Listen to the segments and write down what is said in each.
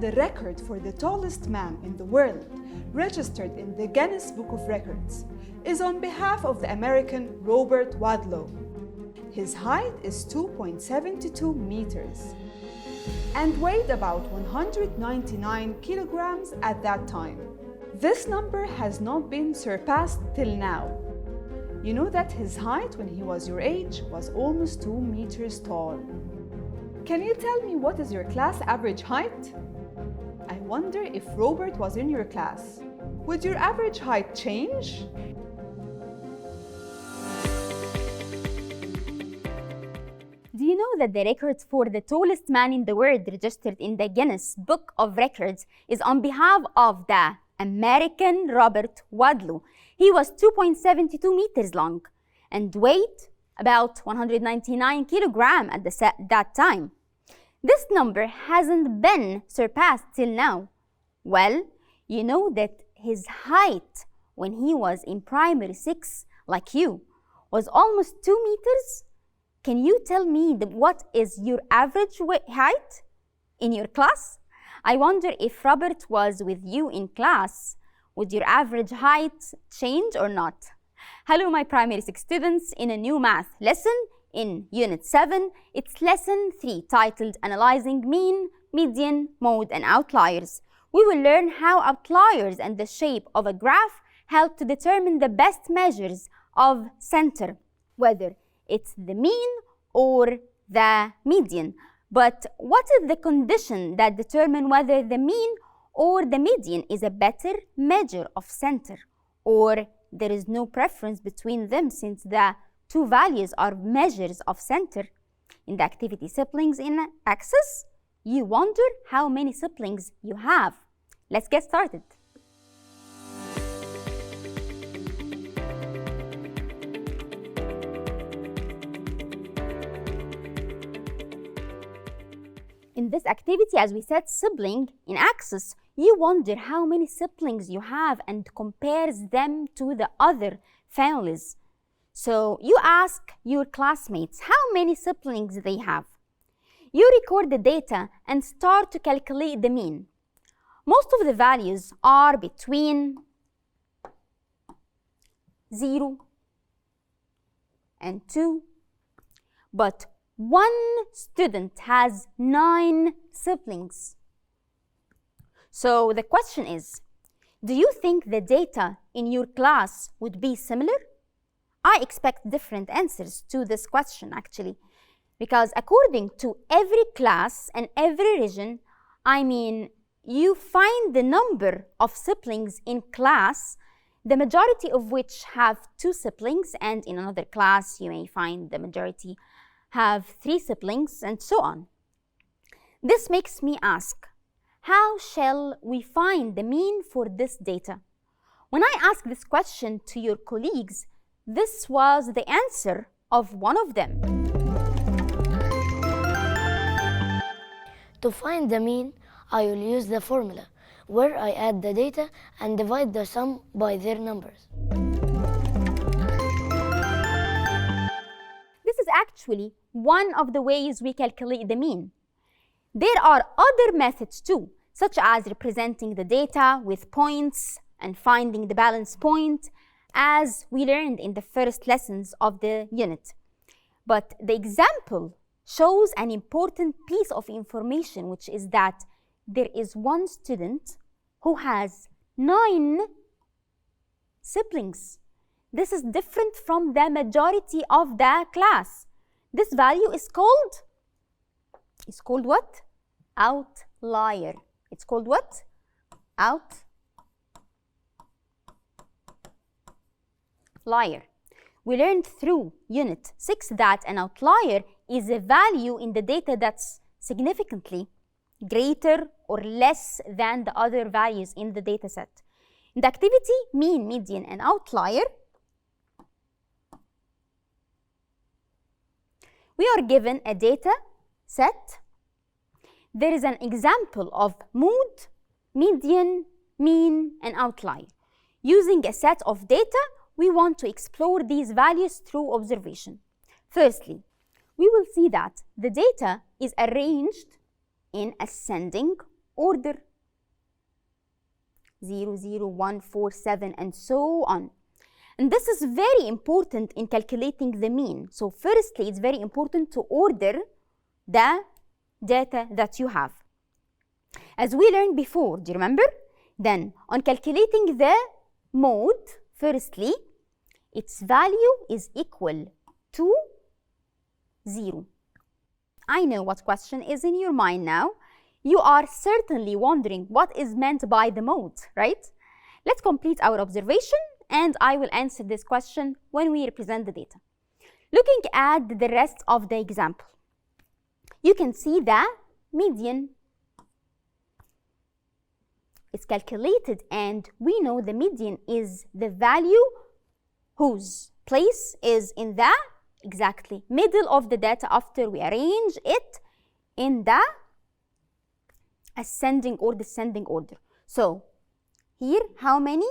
the record for the tallest man in the world, registered in the Guinness Book of Records, is on behalf of the American Robert Wadlow. His height is 2.72 meters and weighed about 199 kilograms at that time. This number has not been surpassed till now. You know that his height when he was your age was almost 2 meters tall. Can you tell me what is your class average height? I wonder if Robert was in your class. Would your average height change? Do you know that the record for the tallest man in the world registered in the Guinness Book of Records is on behalf of the American Robert Wadlow? He was 2.72 meters long and weighed about 199 kilograms at that time. This number hasn't been surpassed till now. Well, you know that his height when he was in primary 6, like you, was almost 2 meters? Can you tell me what is your average height in your class? I wonder if Robert was with you in class, would your average height change or not? Hello, my primary 6 students, in a new math lesson in Unit 7. It's Lesson 3 titled Analyzing Mean, Median, Mode, and Outliers. We will learn how outliers and the shape of a graph help to determine the best measures of center, whether it's the mean or the median. But what is the condition that determine whether the mean or the median is a better measure of center, or there is no preference between them since the two values are measures of center? In the activity siblings in axis, you wonder how many siblings you have. Let's get started. In this activity, as we said, sibling in axis, you wonder how many siblings you have and compares them to the other families. So you ask your classmates how many siblings they have. You record the data and start to calculate the mean. Most of the values are between 0 and 2, but one student has 9 siblings. So the question is, do you think the data in your class would be similar? I expect different answers to this question actually, because according to every class and every region, you find the number of siblings in class, the majority of which have 2 siblings, and in another class you may find the majority have 3 siblings, and so on. This makes me ask, how shall we find the mean for this data? When I asked this question to your colleagues, this was the answer of one of them. To find the mean, I will use the formula where I add the data and divide the sum by their numbers. This is actually one of the ways we calculate the mean. There are other methods too, such as representing the data with points and finding the balance point, as we learned in the first lessons of the unit. But the example shows an important piece of information, which is that there is one student who has 9 siblings. This is different from the majority of the class. This value is called what? Outlier. It's called what? Outlier. We learned through Unit 6 that an outlier is a value in the data that's significantly greater or less than the other values in the data set. In the activity mean, median, and outlier, we are given a data set. There is an example of mode, median, mean, and outlier. Using a set of data, we want to explore these values through observation. Firstly, we will see that the data is arranged in ascending order. 0, 0, 1, 4, 7, and so on. And this is very important in calculating the mean. So firstly, it's very important to order the data that you have. As we learned before, do you remember? Then, on calculating the mode, firstly, its value is equal to 0. I know what question is in your mind now. You are certainly wondering what is meant by the mode, right? Let's complete our observation, and I will answer this question when we represent the data. Looking at the rest of the example, you can see the median is calculated, and we know the median is the value whose place is in the exactly middle of the data after we arrange it in the ascending or descending order. So here, how many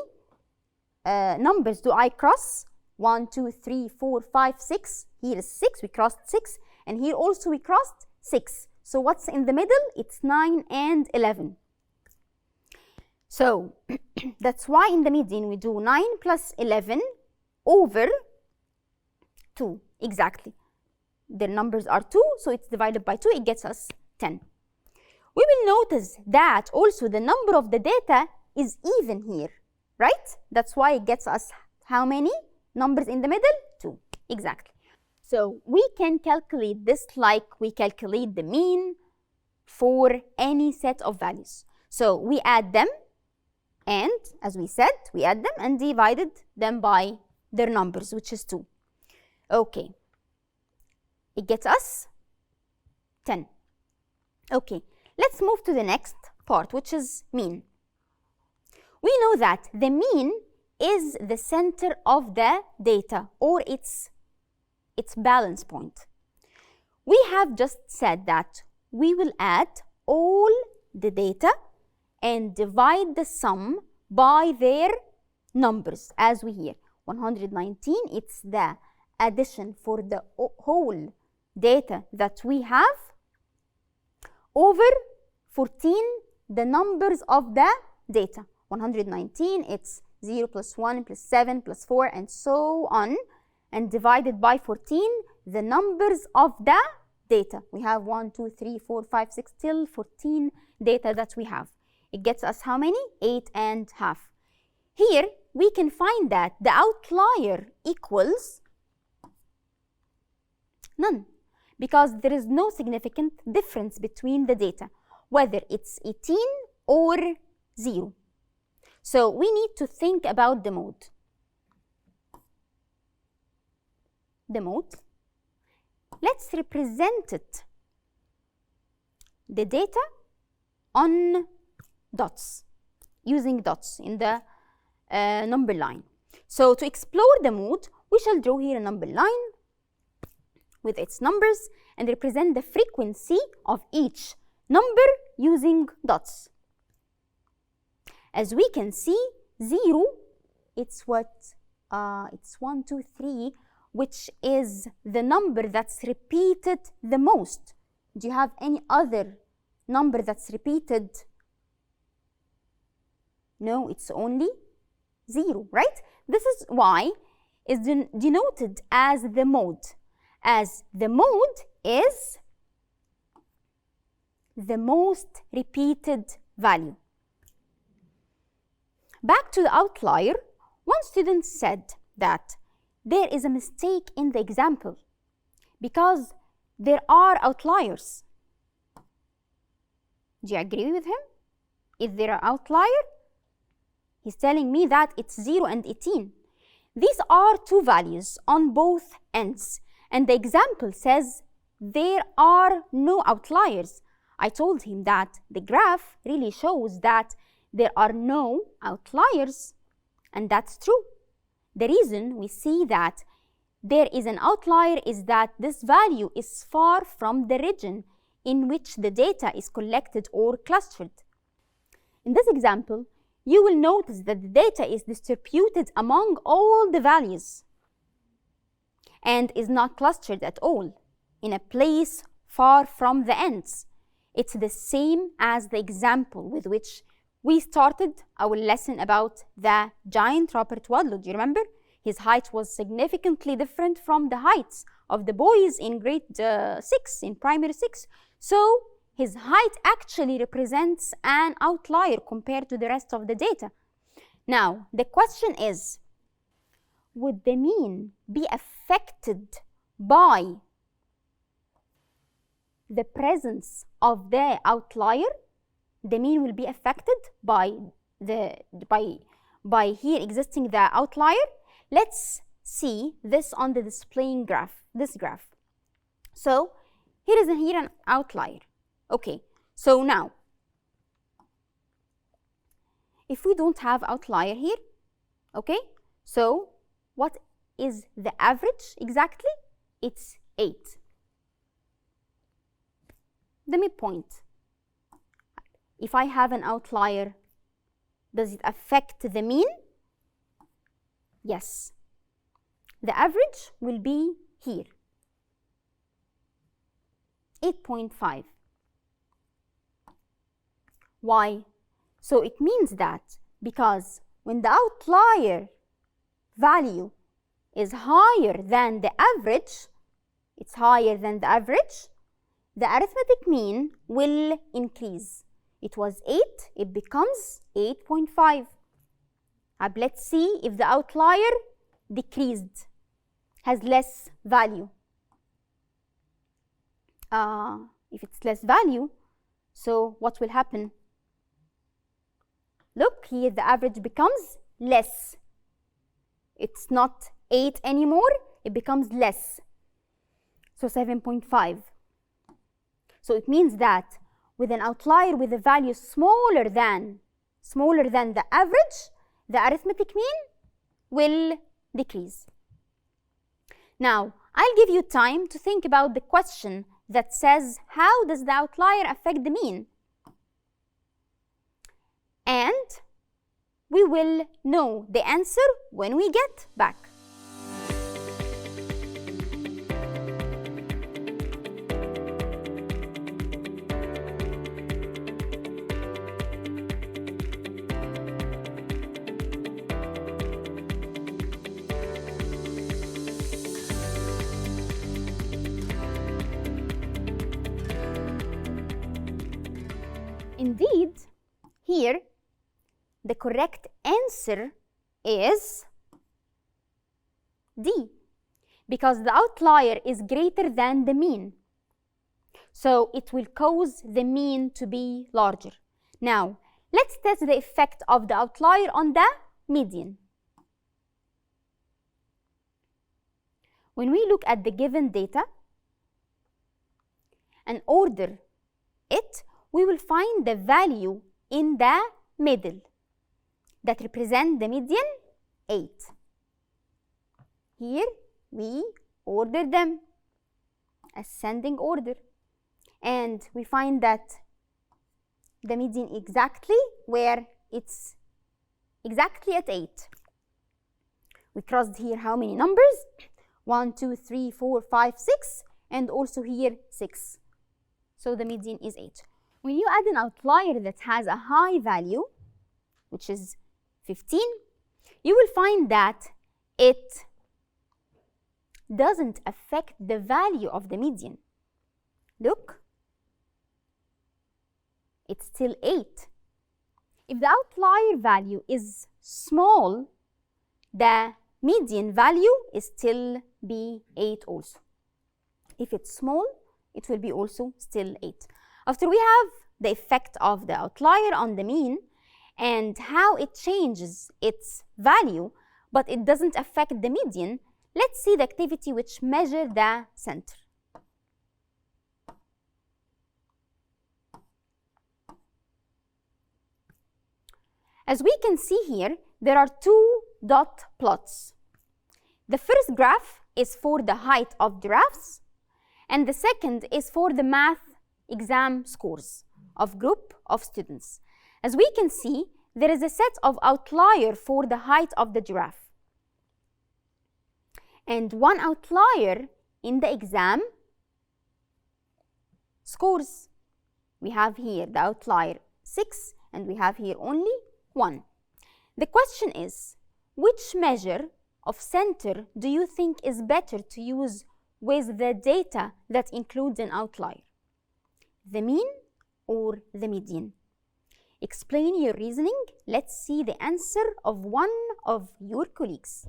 numbers do I cross? 1, 2, 3, 4, 5, 6. Here is 6, we crossed 6, and here also we crossed 6. So what's in the middle? It's 9 and 11. So that's why in the median we do 9 plus 11 over 2, exactly. The numbers are 2, so it's divided by 2, it gets us 10. We will notice that also the number of the data is even here, right? That's why it gets us how many numbers in the middle? 2, exactly. So we can calculate this like we calculate the mean for any set of values. So we add them, and as we said, we add them and divided them by their numbers, which is 2. Okay, it gets us 10. Okay, let's move to the next part, which is mean. We know that the mean is the center of the data, or its balance point. We have just said that we will add all the data and divide the sum by their numbers, as we hear. 119, it's the addition for the whole data that we have, over 14, the numbers of the data. 119, it's 0 plus 1 plus 7 plus 4 and so on, and divided by 14, the numbers of the data. We have 1, 2, 3, 4, 5, 6, till 14 data that we have. It gets us how many? 8.5. Here, we can find that the outlier equals none, because there is no significant difference between the data, whether it's 18 or 0. So we need to think about the mode. The mode, let's represent it, the data on dots, using dots in the number line. So to explore the mode, we shall draw here a number line with its numbers and represent the frequency of each number using dots. As we can see, 0, it's what? It's 1, 2, 3, which is the number that's repeated the most. Do you have any other number that's repeated? No, it's only 0, right? This is why it's denoted as the mode, as the mode is the most repeated value. Back to the outlier, one student said that there is a mistake in the example because there are outliers. Do you agree with him? Is there an outlier? He's telling me that it's 0 and 18. These are two values on both ends, and the example says there are no outliers. I told him that the graph really shows that there are no outliers, and that's true. The reason we see that there is an outlier is that this value is far from the region in which the data is collected or clustered. In this example, you will notice that the data is distributed among all the values and is not clustered at all in a place far from the ends. It's the same as the example with which we started our lesson about the giant Robert Wadlow. Do you remember? His height was significantly different from the heights of the boys in grade 6, in primary 6. So his height actually represents an outlier compared to the rest of the data. Now, the question is, would the mean be affected by the presence of the outlier? The mean will be affected by here existing the outlier. Let's see this on the displaying graph, this graph. So here is an outlier. Okay, so now if we don't have outlier here, okay, so what is the average exactly? It's 8. The midpoint. If I have an outlier, does it affect the mean? Yes. The average will be here, 8.5. Why? So it means that because when the outlier value is higher than the average, it's higher than the average, the arithmetic mean will increase. It was 8, it becomes 8.5. Let's see if the outlier decreased, has less value. If it's less value, so what will happen? Look, here the average becomes less. It's not 8 anymore, it becomes less. So 7.5. So it means that with an outlier with a value smaller than the average, the arithmetic mean will decrease. Now, I'll give you time to think about the question that says, how does the outlier affect the mean? And we will know the answer when we get back. Indeed, here the correct answer is D, because the outlier is greater than the mean. So it will cause the mean to be larger. Now, let's test the effect of the outlier on the median. When we look at the given data and order it, we will find the value in the middle that represent the median, 8. Here we order them, ascending order, and we find that the median exactly where it's exactly at 8. We crossed here how many numbers? 1, 2, 3, 4, 5, 6, and also here 6. So the median is 8. When you add an outlier that has a high value, which is 15, you will find that it doesn't affect the value of the median. Look, it's still 8. If the outlier value is small, the median value is still be 8 also. If it's small, it will be also still 8. After we have the effect of the outlier on the mean and how it changes its value, but it doesn't affect the median, let's see the activity which measure the center. As we can see here, there are 2 dot plots. The first graph is for the height of giraffes, and the second is for the math exam scores of group of students. As we can see, there is a set of outlier for the height of the giraffe, and one outlier in the exam scores, we have here the outlier 6 and we have here only 1. The question is, which measure of center do you think is better to use with the data that includes an outlier? The mean or the median? Explain your reasoning. Let's see the answer of one of your colleagues.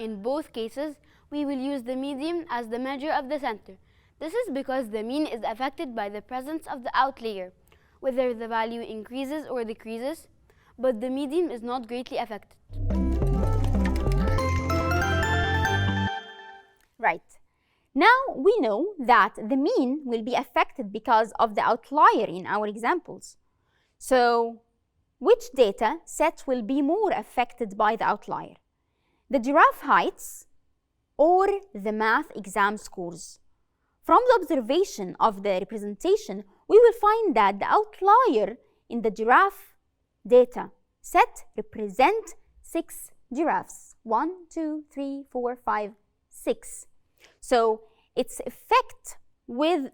In both cases, we will use the median as the measure of the center. This is because the mean is affected by the presence of the outlier, whether the value increases or decreases, but the median is not greatly affected. Right. Now we know that the mean will be affected because of the outlier in our examples. So, which data set will be more affected by the outlier? The giraffe heights or the math exam scores? From the observation of the representation, we will find that the outlier in the giraffe data set represent 6 giraffes. 1, 2, 3, 4, 5, 6. So its effect will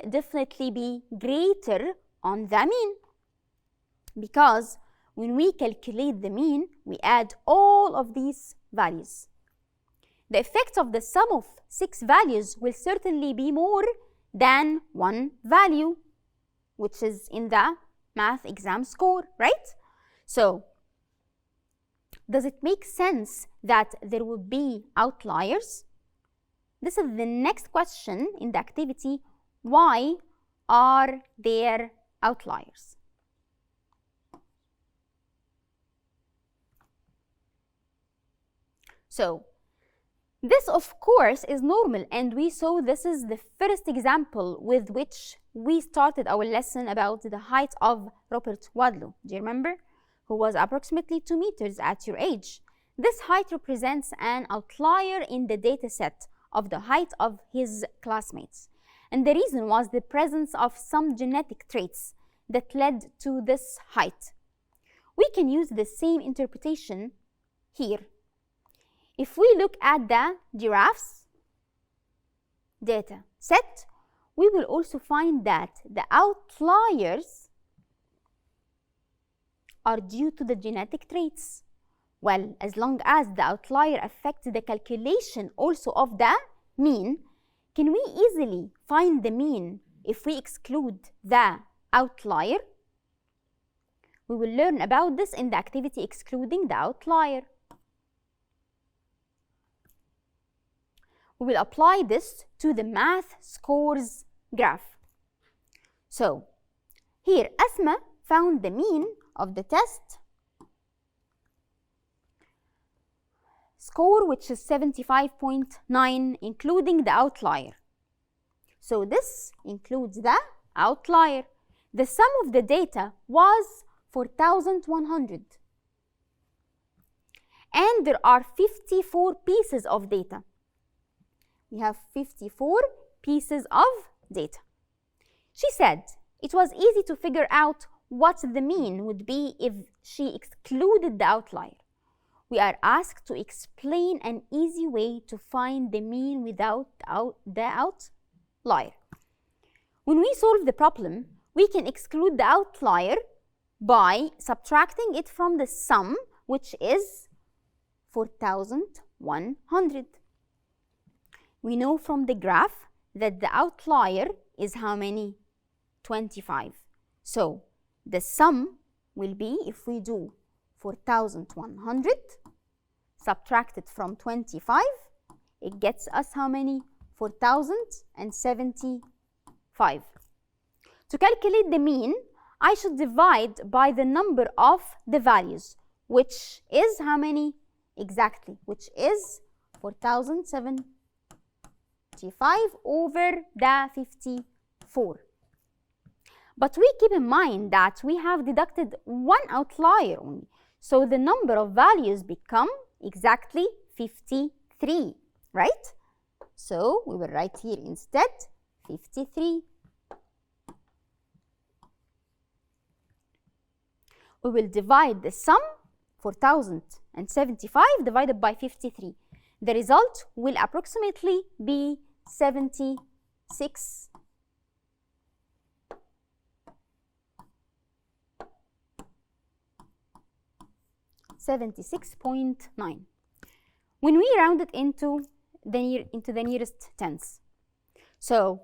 definitely be greater on the mean, because when we calculate the mean, we add all of these values. The effect of the sum of 6 values will certainly be more than 1 value, which is in the math exam score, right? So, does it make sense that there will be outliers? This is the next question in the activity. Why are there outliers? So, this of course is normal, and we saw this is the first example with which we started our lesson about the height of Robert Wadlow. Do you remember? Who was approximately 2 meters at your age. This height represents an outlier in the data set of the height of his classmates. And the reason was the presence of some genetic traits that led to this height. We can use the same interpretation here. If we look at the giraffes data set, we will also find that the outliers are due to the genetic traits. Well, as long as the outlier affects the calculation also of the mean, can we easily find the mean if we exclude the outlier? We will learn about this in the activity excluding the outlier. We will apply this to the math scores graph. So, here Asma found the mean of the test score, which is 75.9, including the outlier. So this includes the outlier. The sum of the data was 4,100. And there are 54 pieces of data. We have 54 pieces of data. She said it was easy to figure out what the mean would be if she excluded the outlier. We are asked to explain an easy way to find the mean without the outlier. When we solve the problem, we can exclude the outlier by subtracting it from the sum, which is 4,100. We know from the graph that the outlier is how many? 25. So the sum will be, if we do 4,100 subtracted from 25, it gets us how many? 4,075. To calculate the mean, I should divide by the number of the values, which is how many? Exactly, which is 4,075 over the 54. But we keep in mind that we have deducted one outlier only. So the number of values become exactly 53, right? So we will write here instead 53. We will divide the sum, 4,075 divided by 53. The result will approximately be 75. 76.9. When we round it into the nearest tens. So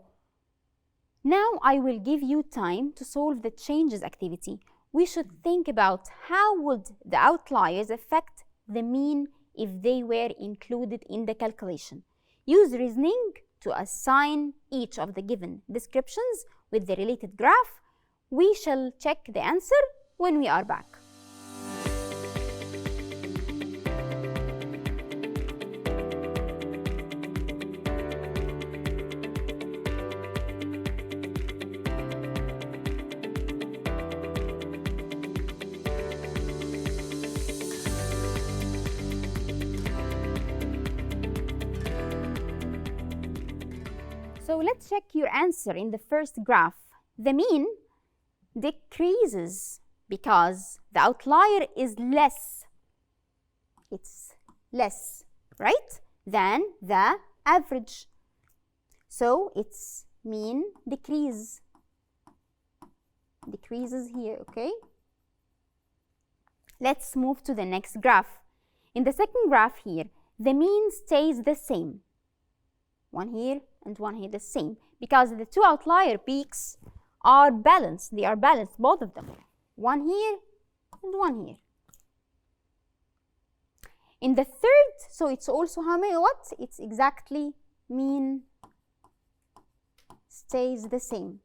now I will give you time to solve the changes activity. We should think about how would the outliers affect the mean if they were included in the calculation. Use reasoning to assign each of the given descriptions with the related graph. We shall check the answer when we are back. So let's check your answer in the first graph. The mean decreases because the outlier is less. It's less, right? Than the average. So its mean decreases here, okay? Let's move to the next graph. In the second graph here, the mean stays the same. One here and one here, the same, because the two outlier peaks are balanced. They are balanced, both of them. One here and one here. In the third, so it's also how many, what? It's exactly mean stays the same.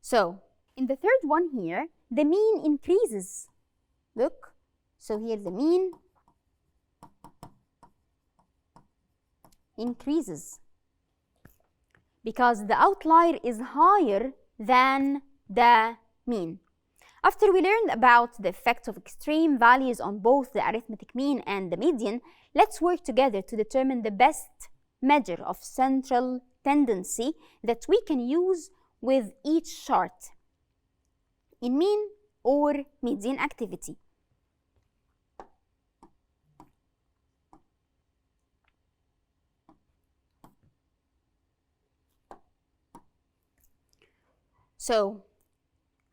So, in the third one here, the mean increases. Look. So here the mean increases because the outlier is higher than the mean. After we learned about the effect of extreme values on both the arithmetic mean and the median, let's work together to determine the best measure of central tendency that we can use with each chart in mean or median activity. So,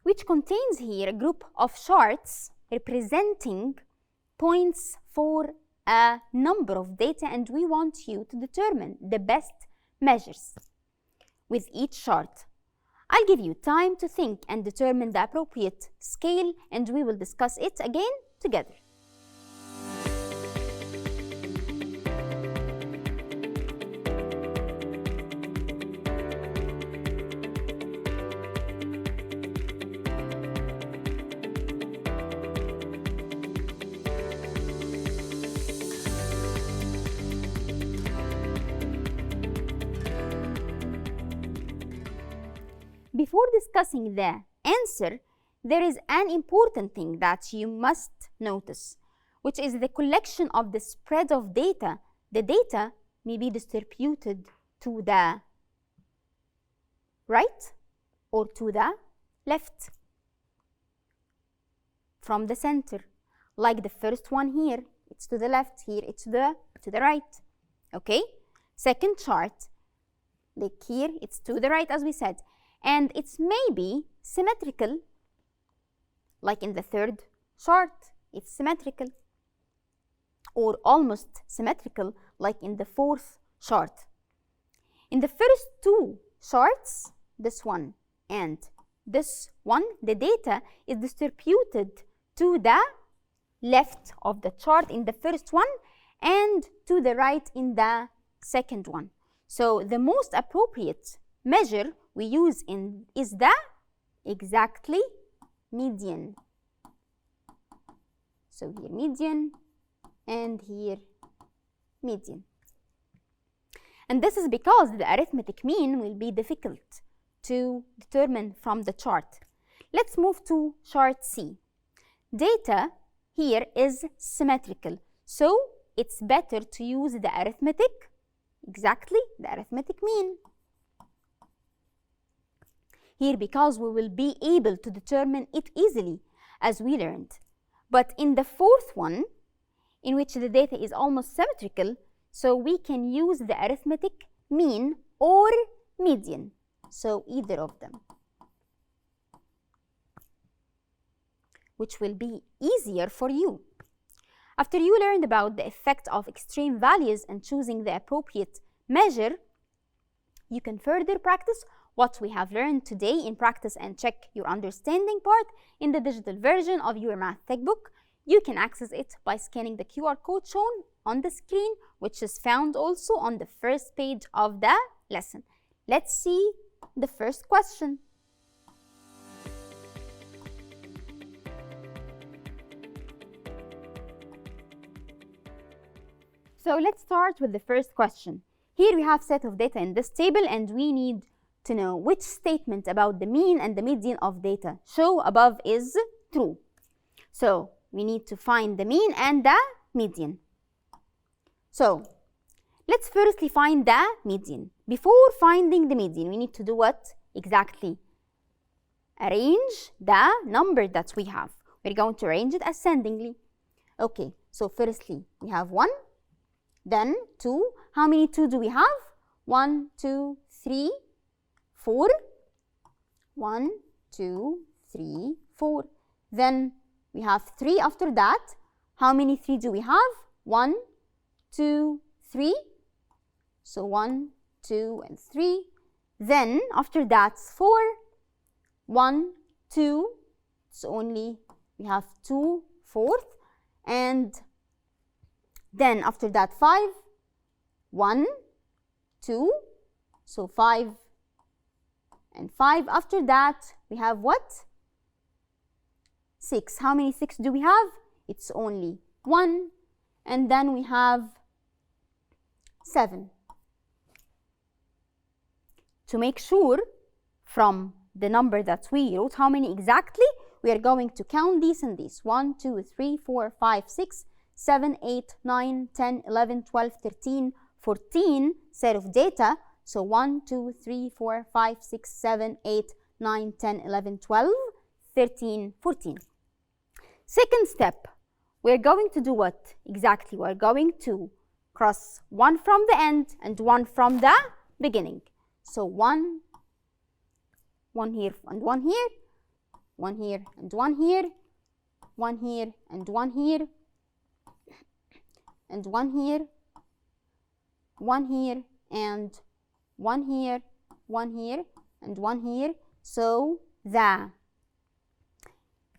which contains here a group of charts representing points for a number of data, and we want you to determine the best measures with each chart. I'll give you time to think and determine the appropriate scale, and we will discuss it again together. Before discussing the answer, there is an important thing that you must notice, which is the collection of the spread of data. The data may be distributed to the right or to the left from the center. Like the first one here, it's to the left, here it's to the right. Okay? Second chart, like here, it's to the right as we said. And it's maybe symmetrical, like in the third chart, it's symmetrical, or almost symmetrical, like in the fourth chart. In the first two charts, this one and this one, the data is distributed to the left of the chart in the first one and to the right in the second one. So the most appropriate measure we use is the exactly median. So here median and here median. And this is because the arithmetic mean will be difficult to determine from the chart. Let's move to chart C. Data here is symmetrical, so it's better to use the arithmetic, exactly the arithmetic mean. Here because we will be able to determine it easily as we learned. But in the fourth one, in which the data is almost symmetrical, so we can use the arithmetic mean or median. So either of them, which will be easier for you. After you learned about the effect of extreme values and choosing the appropriate measure, you can further practice what we have learned today in practice and check your understanding part in the digital version of your math textbook. You can access it by scanning the QR code shown on the screen, which is found also on the first page of the lesson. Let's see the first question. So let's start with the first question. Here we have set of data in this table and we need to know which statement about the mean and the median of data show above is true. So we need to find the mean and the median. So let's firstly find the median. Before finding the median, we need to do what exactly? Arrange the number that we have. We're going to arrange it ascendingly. Okay, so firstly we have 1, then 2. How many 2 do we have? 1, 2, 3, 4. 1, 2, 3, 4. Then we have 3 after that. How many 3 do we have? 1, 2, 3. So 1, 2, and 3. Then after that 4. 1, 2. So only we have 2 fourth. And then after that 5. 1, 2. So 5 and 5. After that we have what? 6. How many 6 do we have? It's only 1. And then we have 7. To make sure from the number that we wrote how many exactly, we are going to count these and these. 1, 2, 3, 4, 5, 6, 7, 8, 9, 10, 11, 12, 13, 14 set of data. So 1, 2, 3, 4, 5, 6, 7, 8, 9, 10, 11, 12, 13, 14. Second step, we're going to do what exactly? We're going to cross 1 from the end and 1 from the beginning. So 1 here and 1 here, 1 here and 1 here, 1 here and 1 here, and 1 here, 1 here and 1 here, 1 here and 1 here. So the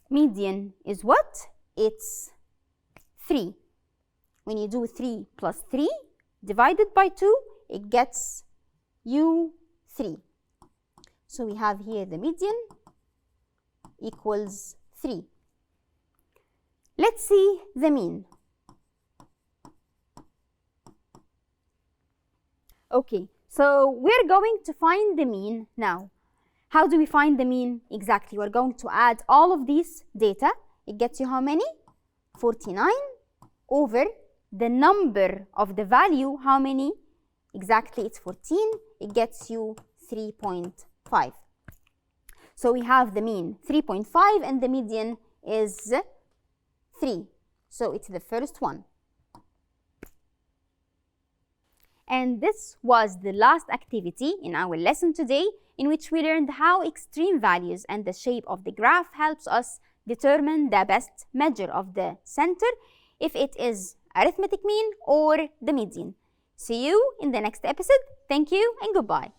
median is what? It's 3. When you do 3 plus 3 divided by 2, it gets you 3. So we have here the median equals 3. Let's see the mean. Okay, so we're going to find the mean now. How do we find the mean exactly? We're going to add all of these data. It gets you how many? 49 over the number of the value. How many? Exactly, it's 14. It gets you 3.5. So we have the mean 3.5 and the median is 3. So it's the first one. And this was the last activity in our lesson today, in which we learned how extreme values and the shape of the graph helps us determine the best measure of the center, if it is arithmetic mean or the median. See you in the next episode. Thank you and goodbye.